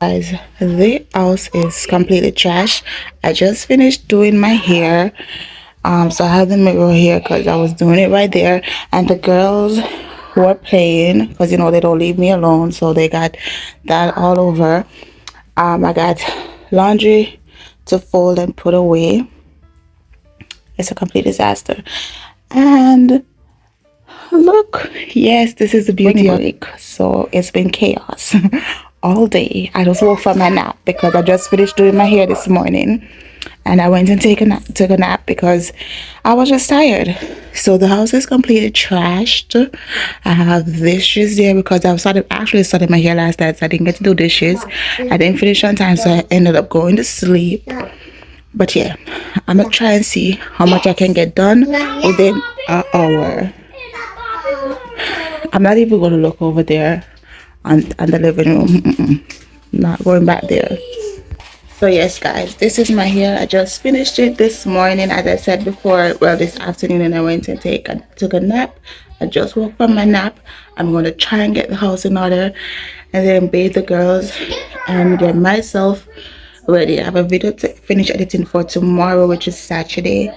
Guys, the house is completely trash. I just finished doing my hair. So I have the mirror here because I was doing it right there. And the girls were playing because they don't leave me alone. So they got that all over. I got laundry to fold and put away. It's a complete disaster. And look, yes, this is the beauty of it. So it's been chaos all day. I just woke from my nap because I just finished doing my hair this morning, and I went and took a nap because I was just tired. So the house is completely trashed. I have dishes there because I started my hair last night, so I didn't get to do dishes. I didn't finish on time, so I ended up going to sleep. But yeah, I'm gonna try and see how much I can get done within an hour. I'm not even going to look over there on the living room. Not going back there. So yes, guys, this is my hair. I just finished it this morning, as I said before. Well, this afternoon, and I went and took a nap. I just woke from my nap. I'm going to try and get the house in order, and then bathe the girls and get myself ready. I have a video to finish editing for tomorrow, which is Saturday.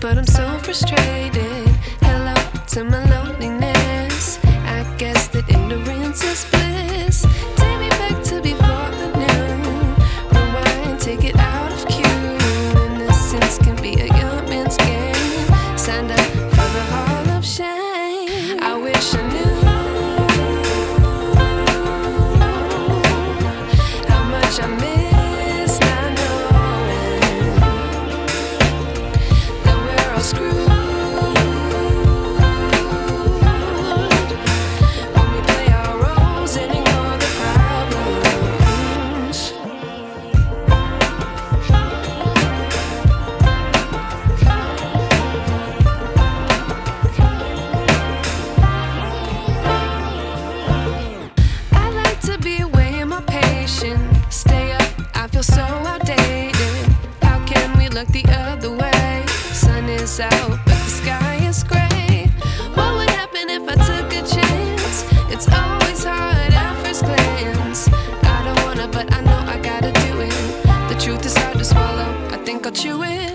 But I'm so frustrated. Hello to my loneliness. I guess that ignorance is bliss. Take me back to before I knew. Rewind, take it out of cue. Innocence can be a young man's game. Signed up for the hall of shame. I wish I knew how much I miss not knowing that we're all screwed. When we play our roles and ignore the problems. I like to be away in my patience. Stay up, I feel so outdated. How can we look the other way? Sun is out, but the sky is gray. What would happen if I took a chance? It's always hard at first glance. I don't wanna, but I know I gotta do it. The truth is hard to swallow, I think I'll chew it.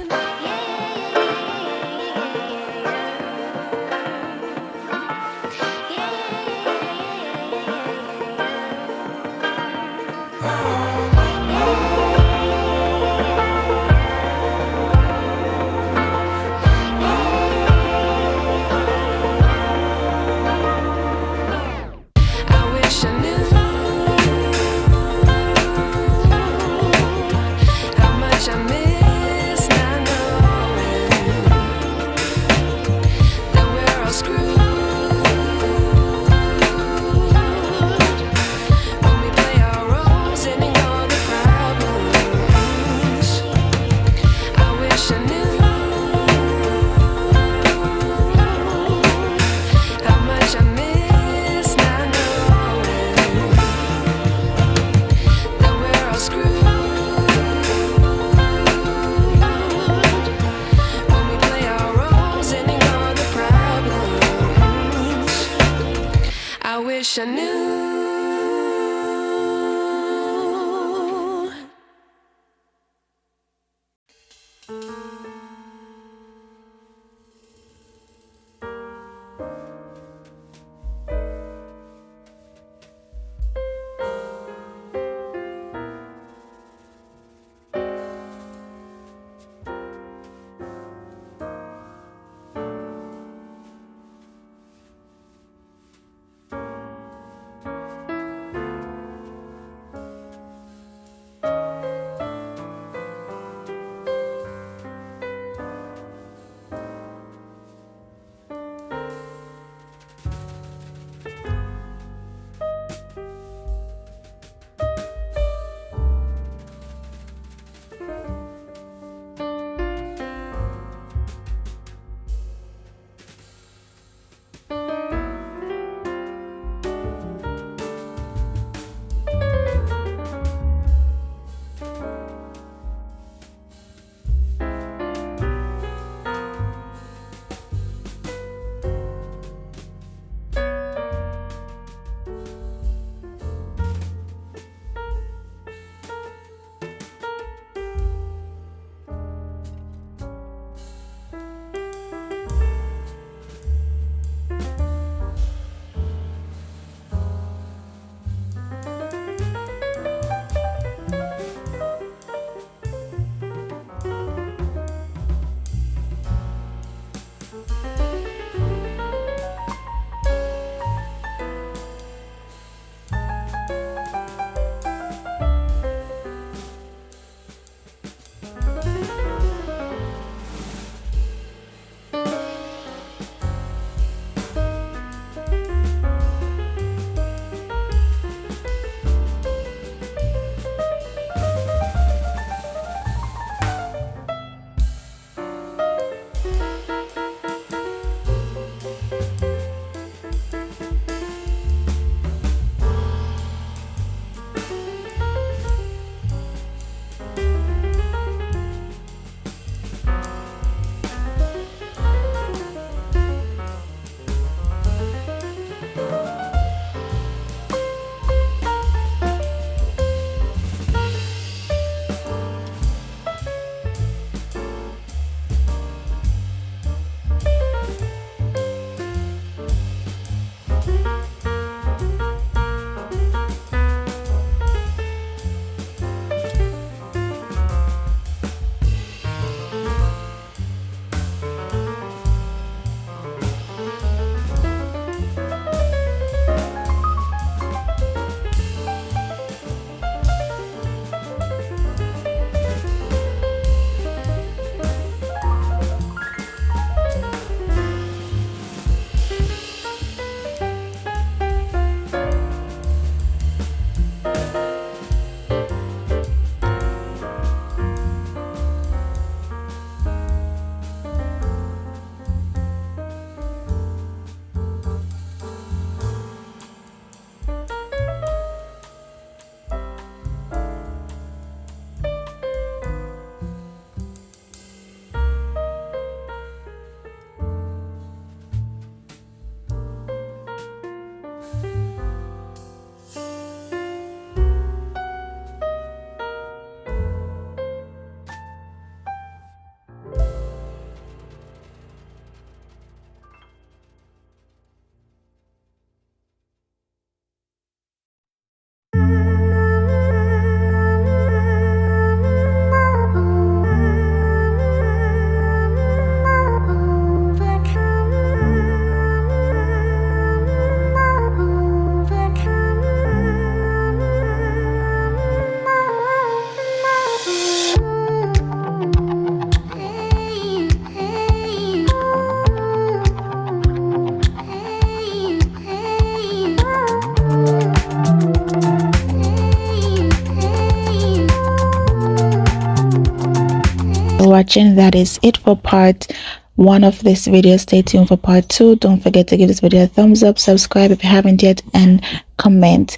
Watching. That is it for part 1 of this video. Stay tuned for part 2. Don't forget to give this video a thumbs up, subscribe if you haven't yet, and comment.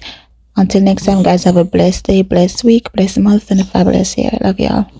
Until next time, guys, have a blessed day, blessed week, blessed month, and a fabulous year. Love y'all.